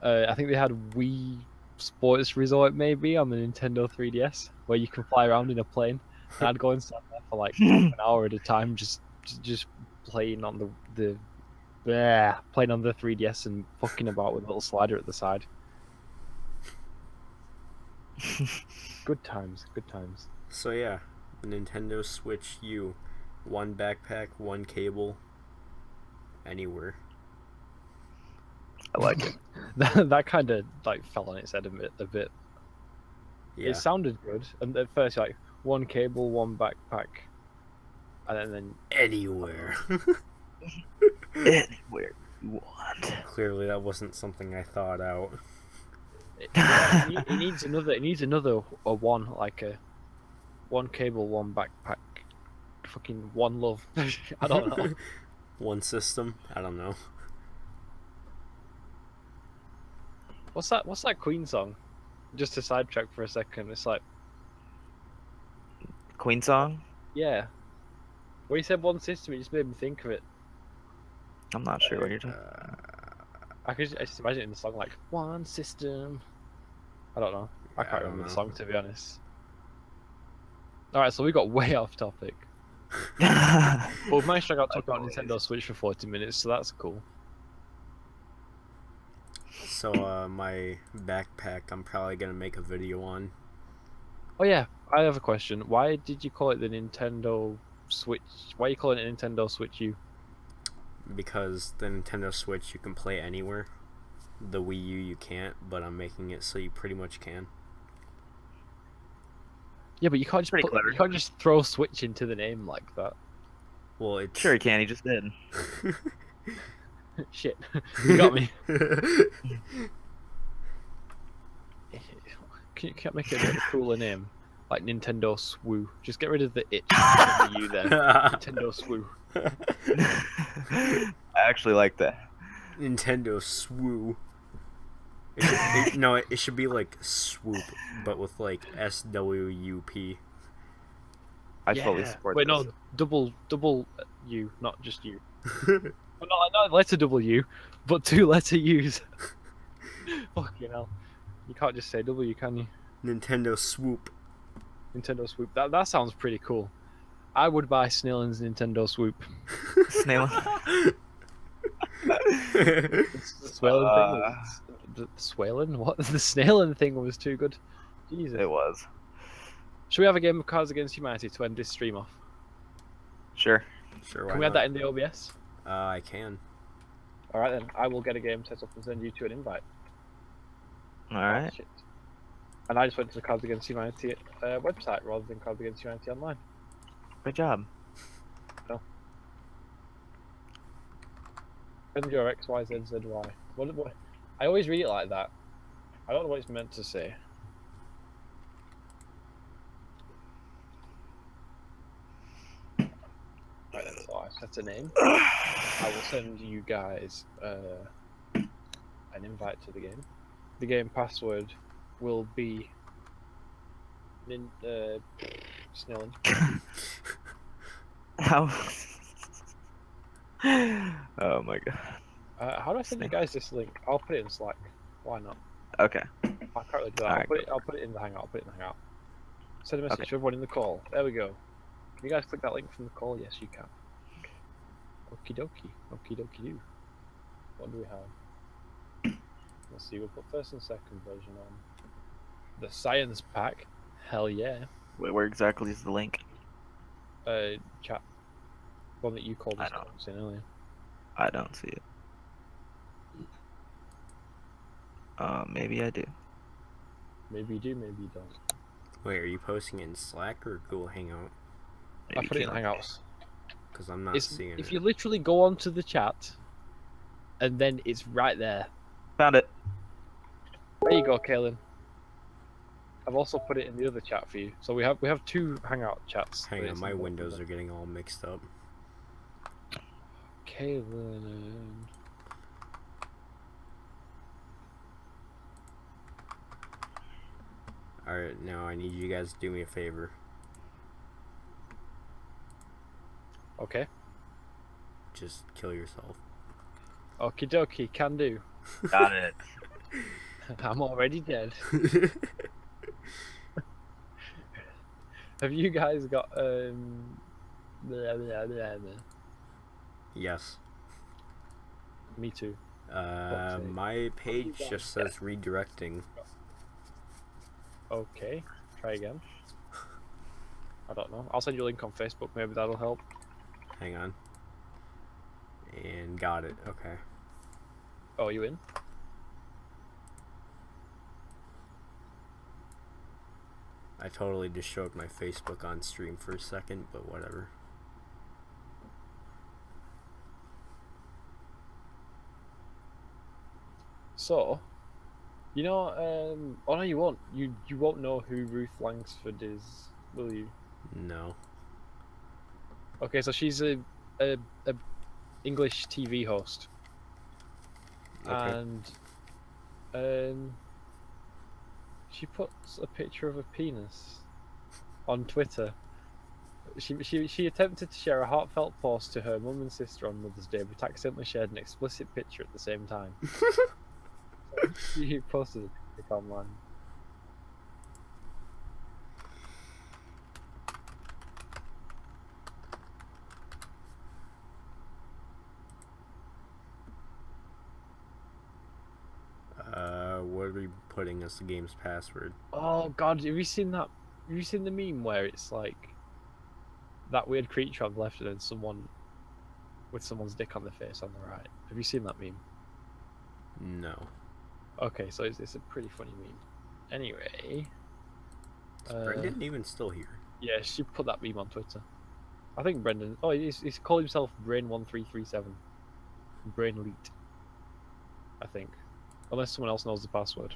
I think they had Wii Sports Resort maybe on the Nintendo 3DS, where you can fly around in a plane. And I'd go and stand there for like half an hour at a time, just playing on playing on the 3DS and fucking about with a little slider at the side. Good times, good times. So yeah, Nintendo Switch U, one backpack, one cable, anywhere. I like it. That kind of like fell on its head a bit. Yeah. It sounded good, and at first like one cable, one backpack, and then Anywhere. Anywhere you want. Clearly, that wasn't something I thought out. it needs another. It needs another one, like a one cable, one backpack, fucking one love. I don't know. One system. I don't know. What's that Queen song? Just to sidetrack for a second, it's like Queen song? yeah. When you said one system, it just made me think of it. I'm not sure what you're talking. I just imagine it in the song like one system. I don't know. I Yeah, can't I don't remember the know. song to be honest. All right, so we got way off topic. About. But we managed to talk Like about always. Nintendo Switch for 40 minutes, so that's cool. So, my backpack, I'm probably gonna make a video on. Oh yeah, I have a question. Why did you call it the Nintendo Switch? Why are you calling it Nintendo Switch U? Because the Nintendo Switch you can play anywhere. The Wii U you can't, but I'm making it so you pretty much can. Yeah, but you can't just Pretty clever. you can't just throw Switch into the name like that. Well, it's Sure he can, he just did. Shit, you got me. Can't make it a bit cooler name, like Nintendo Swoo. Just get rid of the itch, the U there. Nintendo Swoo. I actually like that. Nintendo Swoo. It should be like swoop, but with like SWUP. I fully support Wait, this. no, double U, not just U. Well, not letter W, but two letter U's. Fucking hell. You can't just say W, can you? Nintendo Swoop. Nintendo Swoop. That sounds pretty cool. I would buy Snillin's Nintendo Swoop. Snail. The Swalen thing was... The Swalen? What? The Snailin thing was too good. Jesus. It was. Should we have a game of Cards Against Humanity to end this stream off? Sure. Sure, why Can we add not? that in the OBS? I can. Alright then, I will get a game set up and send you two an invite. Alright. Shit. And I just went to the Cards Against Humanity website rather than Cards Against Humanity online. Good job. Send your X, Y, Z, Z, Y. What? I always read it like that. I don't know what it's meant to say. Right then, so I set a name. I will send you guys an invite to the game. The game password will be Snilling. How? Oh my god. How do I send you guys this link? I'll put it in Slack. Why not? Okay. I can't really do that. Alright, I'll put it in the Hangout. I'll put it in the Hangout. Send a message Okay. to everyone in the call. There we go. Can you guys click that link from the call? Yes, you can. Okie dokie. Okie dokie do. What do we have? Let's see, we'll put first and second version on. The science pack. Hell yeah. Wait, where exactly is the link? Chat. One that you called I us know. in earlier. I don't see it. Maybe I do. Maybe you do, maybe you don't. Wait, are you posting it in Slack or Google Hangout? Maybe I put it in can't. Hangouts. Because I'm not seeing If it. you literally go onto the chat and then it's right there. Found it. There you go, Kaelin. I've also put it in the other chat for you. So we have 2 Hangout chats. Hang on, my windows are getting all mixed up. Kaelin. Alright, now I need you guys to do me a favor. Okay. Just kill yourself. Okie dokie, can do. Got it. I'm already dead. Have you guys got blah, blah, blah, blah. Yes. Me too. My page just says redirecting. Okay, try again. I don't know. I'll send you a link on Facebook. Maybe that'll help. Hang on. And got it. Okay. Oh, you in? I totally just showed my Facebook on stream for a second, but whatever. So, you know, oh no, you won't. You won't know who Ruth Langsford is, will you? No. Okay, so she's a English TV host, Okay. and she puts a picture of a penis on Twitter. She attempted to share a heartfelt post to her mum and sister on Mother's Day, but accidentally shared an explicit picture at the same time. She posted it online. What are we putting as the game's password? Oh God, have you seen that? Have you seen the meme where it's like that weird creature on the left and then someone with someone's dick on their face on the right? Have you seen that meme? No. Okay, so it's a pretty funny meme. Anyway, Is Brendan even still here? yeah, she put that meme on Twitter. I think Brendan. Oh, he's called himself Brain1337. Brain Leet. I think, unless someone else knows the password.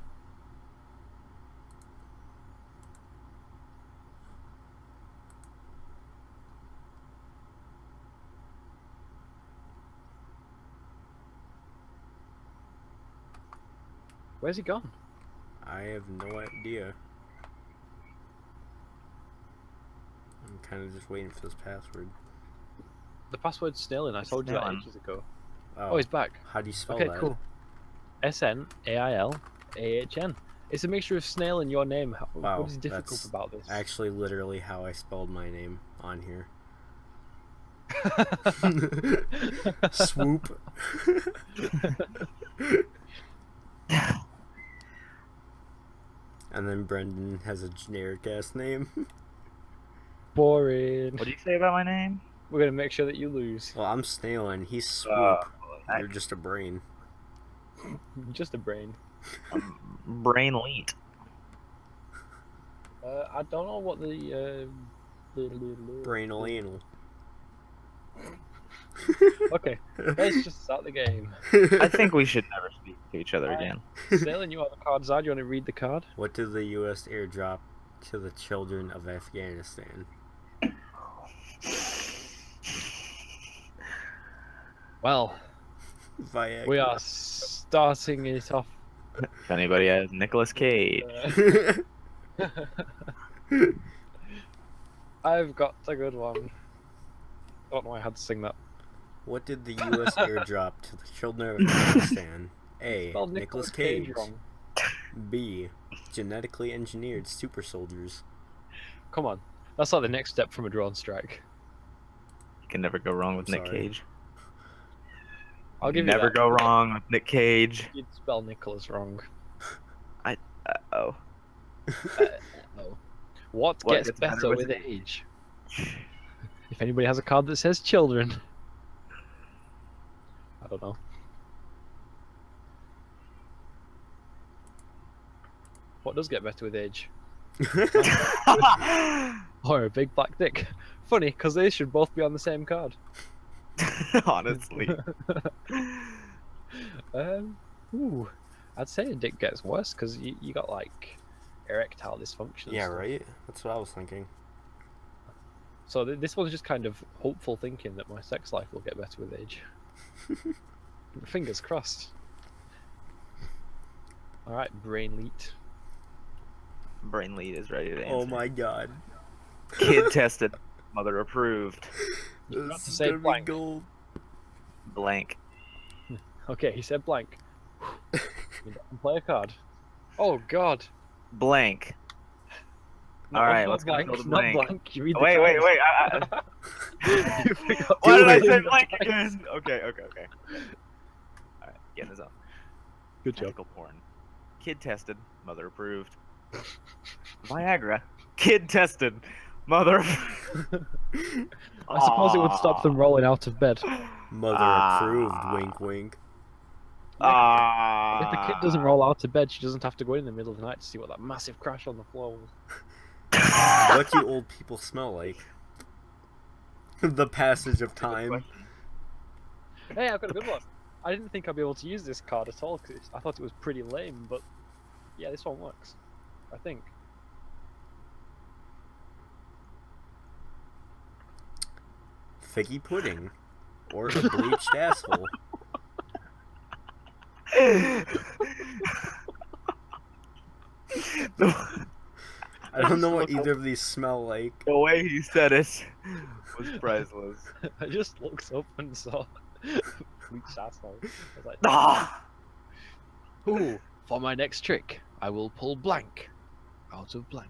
Where's he gone? I have no idea. I'm kind of just waiting for this password. The password's Snailin. I told you that Snailin. ages ago. Oh, Oh, he's back. how do you spell Okay, that? cool. SNAILAHN. It's a mixture of snail and your name. Wow, What is difficult that's about this? actually literally how I spelled my name on here. Swoop. And then Brendan has a generic ass name. Boring. What do you say about my name? We're gonna make sure that you lose. Well, I'm Snail and he's Swoop. I- You're just a brain. Just a brain. Brain Leet. I don't know what the Brainal anal. Okay, let's just start the game. I think we should never speak to each other again. Snail, and you are the cards are. Do you want to read the card? What did the U.S. airdrop to the children of Afghanistan? Well, Viagra. we are starting it off. If anybody has Nicolas Cage. I've got a good one. I don't know why I had to sing that. What did the U.S. airdrop to the children of Afghanistan? A. Spelled Nicolas Cage Cage. wrong. B. Genetically engineered super soldiers. Come on, that's like the next step from a drone strike. You can never go wrong with Nick Sorry. Cage. I'll give never you that. go wrong with Nick Cage. You'd spell Nicholas wrong. Oh. Oh. What gets better with age? If anybody has a card that says children. I don't know. What does get better with age? Or a big black dick. Funny, because they should both be on the same card. Honestly. Ooh, I'd say it gets worse because you got like erectile dysfunction. And Yeah, stuff. right? That's what I was thinking. So this was just kind of hopeful thinking that my sex life will get better with age. Fingers crossed. All right, brain leet. Brain lead is ready to answer. Oh my god. Kid tested, mother approved. You forgot This to is say gonna be blank. gold. Blank. Okay, he said blank. You can play a card. Oh God. Blank. No, All right, not let's go blank. to the Not blank. blank. You read the Wait. cards. You forgot Why to did I read say the blank dice. again? Okay. All right, get in the zone. Good job. Tentacle porn. Kid tested, mother approved. Viagra. Kid tested, mother. I suppose it would stop them rolling out of bed. Mother approved, wink wink. If the kid doesn't roll out of bed, she doesn't have to go in the middle of the night to see what that massive crash on the floor was. What do old people smell like? The passage of time. Hey, I've got a good one. I didn't think I'd be able to use this card at all because I thought it was pretty lame, but yeah, this one works. I think. Figgy pudding. Or a bleached asshole. I don't know what either of these smell like. The way he said it was priceless. I just looked up and saw bleached asshole. I was like, Ah! ooh, for my next trick, I will pull blank out of blank.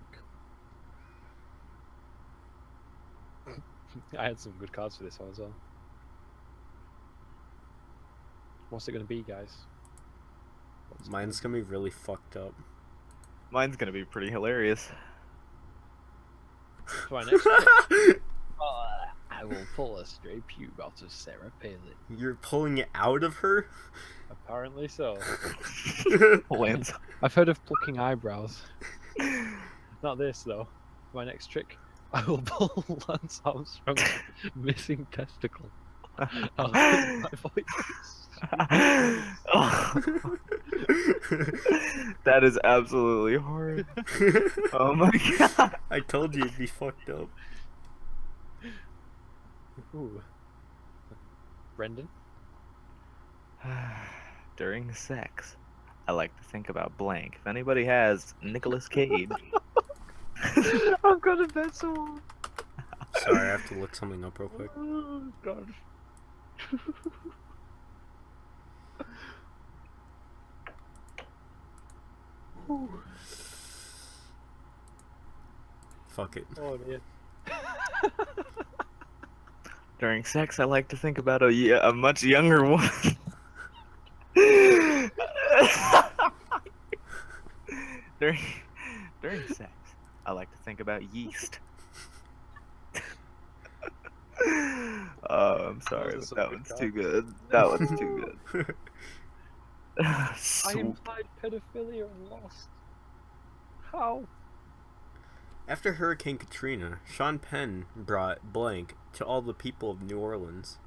I had some good cards for this one as well. What's it going to be, guys? Mine's gonna be really fucked up. Mine's gonna be pretty hilarious. For my next trick, I will pull a stray pube out of Sarah Palin. You're pulling it out of her? Apparently so. Lance. I've heard of plucking eyebrows. Not this, though. For my next trick, I will pull Lance Armstrong's missing testicle out of my voice. That is absolutely horrid. Oh my god. I told you it'd be fucked up. Ooh. Brendan? During sex, I like to think about blank. If anybody has Nicolas Cage. I'm gonna bet someone. Sorry, I have to look something up real quick. Oh, God. Fuck it. Oh, dear. During sex, I like to think about a much younger woman. during sex, I like to think about yeast. Oh, I'm sorry, Those are but that some good one's cards. too good. That one's too good. I implied pedophilia and lost. How? After Hurricane Katrina, Sean Penn brought blank to all the people of New Orleans.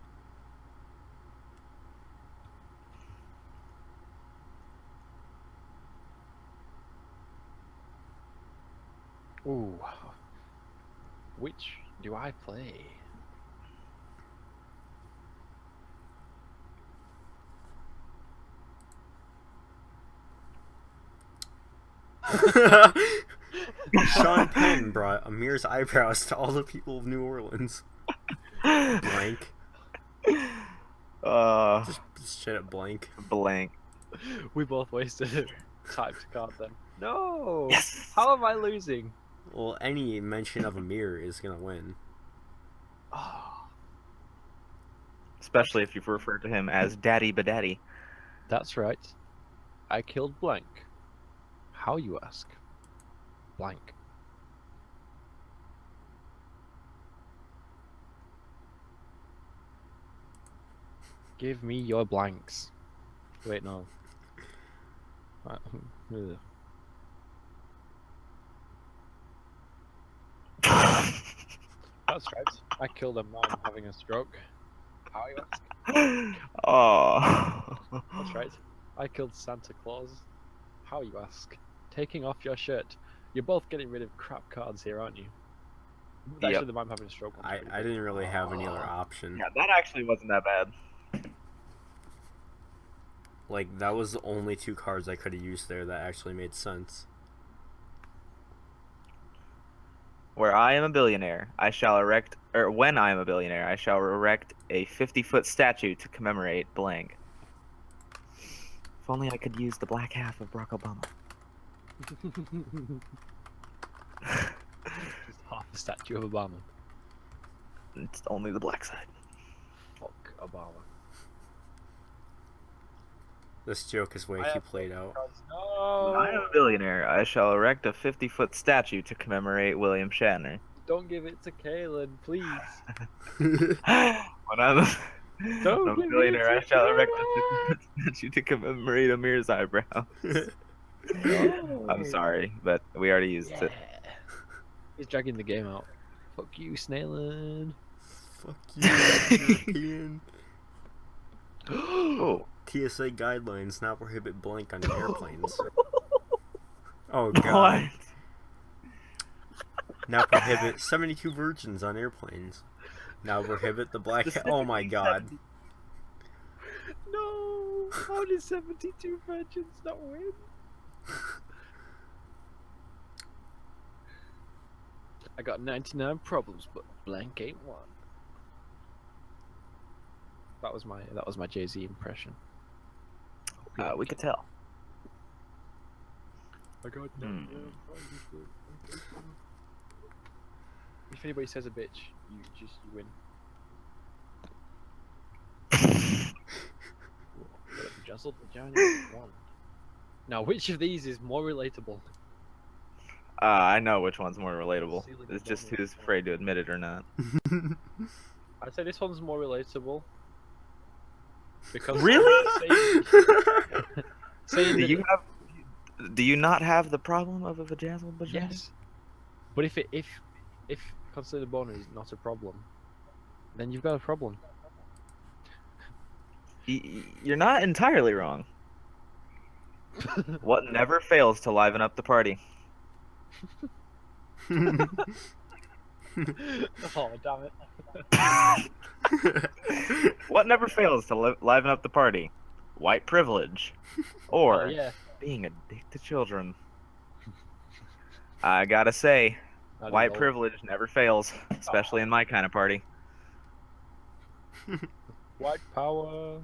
Ooh. Which do I play? Sean Penn brought Amir's eyebrows to all the people of New Orleans. Blank. Just straight up blank. Blank. We both wasted a typed card then. No! Yes! How am I losing? Well, any mention of Amir is gonna win. Oh, Especially if you refer to him as Daddy Badaddy. that's right. I killed blank. How, you ask? Blank. Give me your blanks. Wait, no. Ugh. That's right. I killed a man having a stroke. How, you ask? Oh. That's right. I killed Santa Claus. How, you ask? Taking off your shirt. You're both getting rid of crap cards here, aren't you? Actually, Yep. the mime having a stroke one's pretty I good. didn't really have any other option. Yeah, that actually wasn't that bad. Like, that was the only 2 cards I could have used there that actually made sense. Where I am a billionaire, I shall erect, or when I am a billionaire, I shall erect a 50-foot statue to commemorate blank. If only I could use the black half of Barack Obama. Just half a statue of Obama. It's only the black side. Fuck Obama. This joke is way I too have played out. No! When I am a billionaire, I shall erect a 50-foot statue to commemorate William Shatner. Don't give it to Kaylin, please. When I'm a, Don't when I'm a give billionaire, it I to shall erect a Kaylin! 50-foot statue to commemorate Amir's eyebrow. No. I'm sorry, but we already used Yeah. it. He's dragging the game out. Fuck you, Snailin. Fuck you, European. Oh. TSA guidelines now prohibit blank on airplanes. Oh god. What? Now prohibit 72 virgins on airplanes. Now prohibit the black. Oh my god. No! How did 72 virgins not win? I got 99 problems, but blank ain't one. That was my Jay-Z impression. We could tell. I got 99 problems, but if anybody says a bitch, you win. Jostled vagina one. Now, which of these is more relatable? I know which one's more relatable. Ceiling It's just above who's it. afraid to admit it or not. I'd say this one's more relatable. Because Really? saying Do that you not have the problem of a vajazzled vagina? yes, but if considered boner is not a problem, then you've got a problem. You're not entirely wrong. What never fails to liven up the party? Oh, damn it. What never fails to liven up the party? White privilege. Or Oh, yeah. being a dick to children. I gotta say, I don't white know. privilege never fails, especially in my kind of party. White power.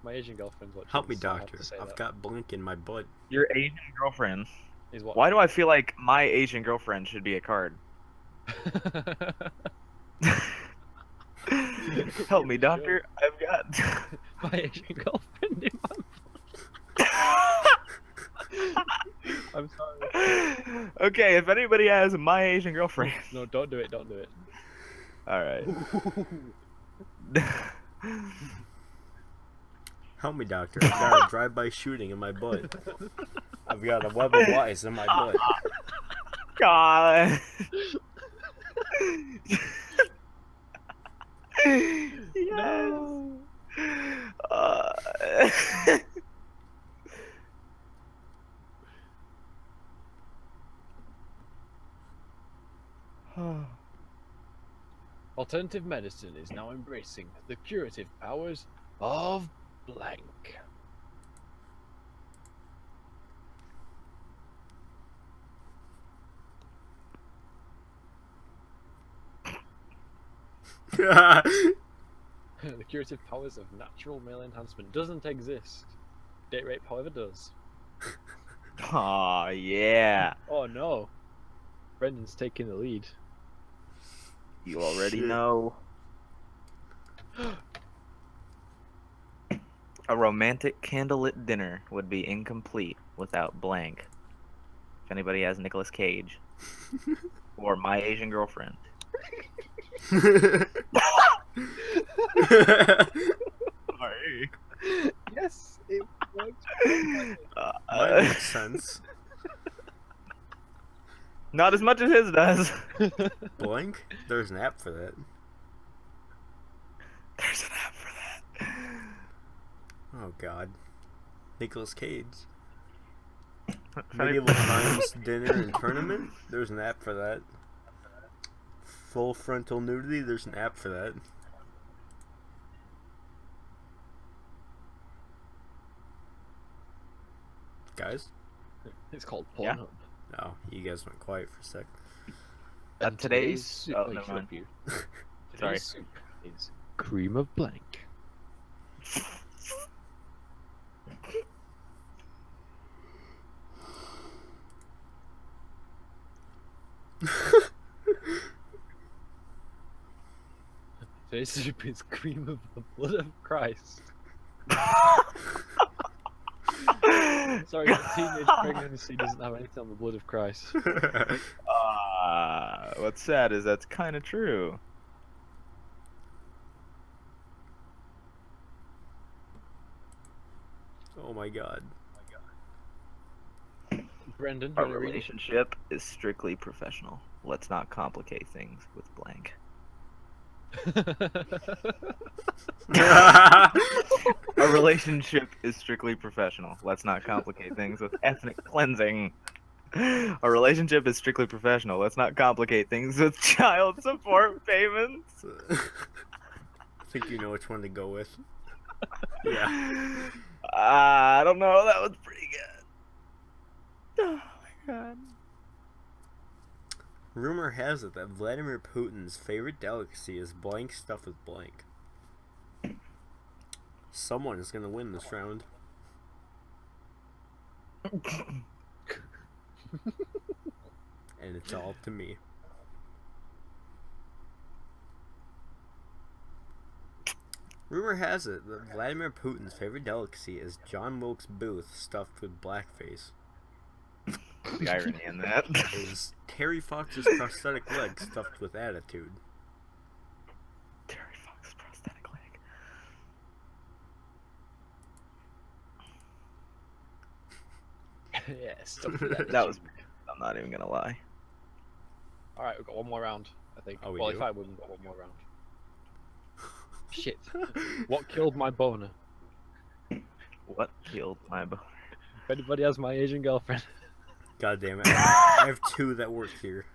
My Asian girlfriend's watching. Help me, so I have doctor. to say I've that. got blank in my butt. Your Asian girlfriend. Is what? Why do I feel like my Asian girlfriend should be a card? Help me, doctor. I've got My Asian girlfriend in my I'm sorry. Okay, if anybody has my Asian girlfriend. No, don't do it. Don't do it. All right. Help me, doctor. I've got a drive-by shooting in my butt. I've got a web of lies in my butt. God. Yes. No. Uh, Alternative medicine is now embracing the curative powers of blank. The curative powers of natural male enhancement doesn't exist. Date rape, however, does. Aw, yeah. Oh no. Brendan's taking the lead. You already Shit. know. A romantic candlelit dinner would be incomplete without blank. If anybody has Nicolas Cage or my Asian girlfriend. Sorry. Yes, it works. Mine makes sense. Not as much as his does. Blank? There's an app for that. There's an app for that. Oh God, Nicolas Cage. Funny- Medieval Times dinner and tournament. There's an app for that. Full frontal nudity. There's an app for that. Guys? It's called Yeah. Pornhub. Oh, you guys went quiet for a sec. And today's soup. oh, Oh, never shut mind. up, you. Sorry. Today's soup is cream of blank. Today's soup is cream of the blood of Christ. Sorry, but teenage pregnancy doesn't have anything on the blood of Christ. What's sad is that's kind of true. Oh my God. Brendan, Our you wanna read it? relationship is strictly professional. Let's not complicate things with blank. Our relationship is strictly professional. Let's not complicate things with ethnic cleansing. Our relationship is strictly professional. Let's not complicate things with child support payments. I think you know which one to go with. Yeah. I don't know. That was pretty good. Oh my God. Rumor has it that Vladimir Putin's favorite delicacy is blank stuffed with blank. Someone is gonna win this round. And it's all up to me. Rumor has it that Vladimir Putin's favorite delicacy is John Wilkes Booth stuffed with blackface. The irony in that. Is Terry Fox's prosthetic leg stuffed with attitude. Terry Fox's prosthetic leg. Yes. That was. I'm not even gonna lie. Alright, we've got one more round, I think. Oh, we well, do? if I win, we've got one more round. Shit. What killed my boner? What killed my boner? If anybody has my Asian girlfriend. God damn it. I have two that work here.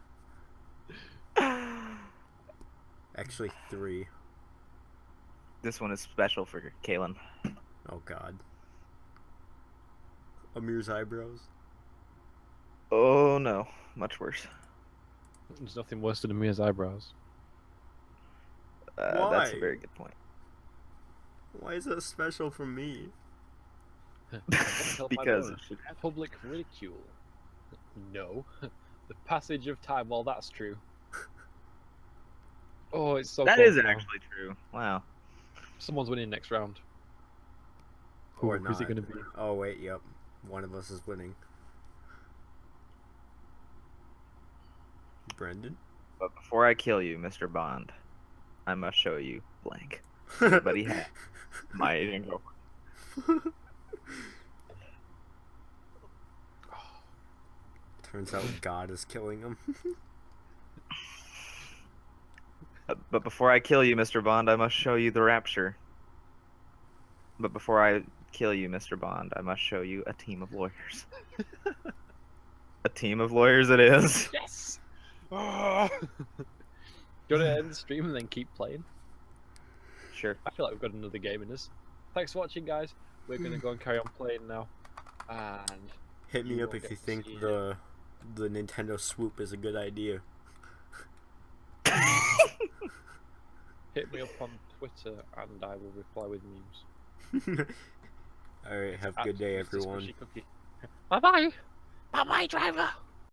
Actually, three. This one is special for Kalen. Oh God. Amir's eyebrows. Oh no, much worse. There's nothing worse than Amir's eyebrows. That's Why? a very good point. Why is that special for me? Killed my Because boner. it should Public ridicule. No. The passage of time, well, that's true. Oh, it's so that close is now. actually true. Wow. Someone's winning next round. Or Who's it not. going to be? Oh wait, yep. One of us is winning. Brendan? But before I kill you, Mr. Bond, I must show you blank. Everybody has my Asian girlfriend. Turns out God is killing him. But before I kill you, Mr. Bond, I must show you the rapture. But before I kill you, Mr. Bond, I must show you a team of lawyers. A team of lawyers it is. Yes! Oh. Do you want to end the stream and then keep playing? Sure. I feel like we've got another game in us. Thanks for watching, guys. We're going to go and carry on playing now. And Hit me You up won't if get you to think see the Nintendo Swoop is a good idea. hit me up on Twitter and I will reply with memes. Alright, have a good day, everyone. Bye bye! Bye bye, driver!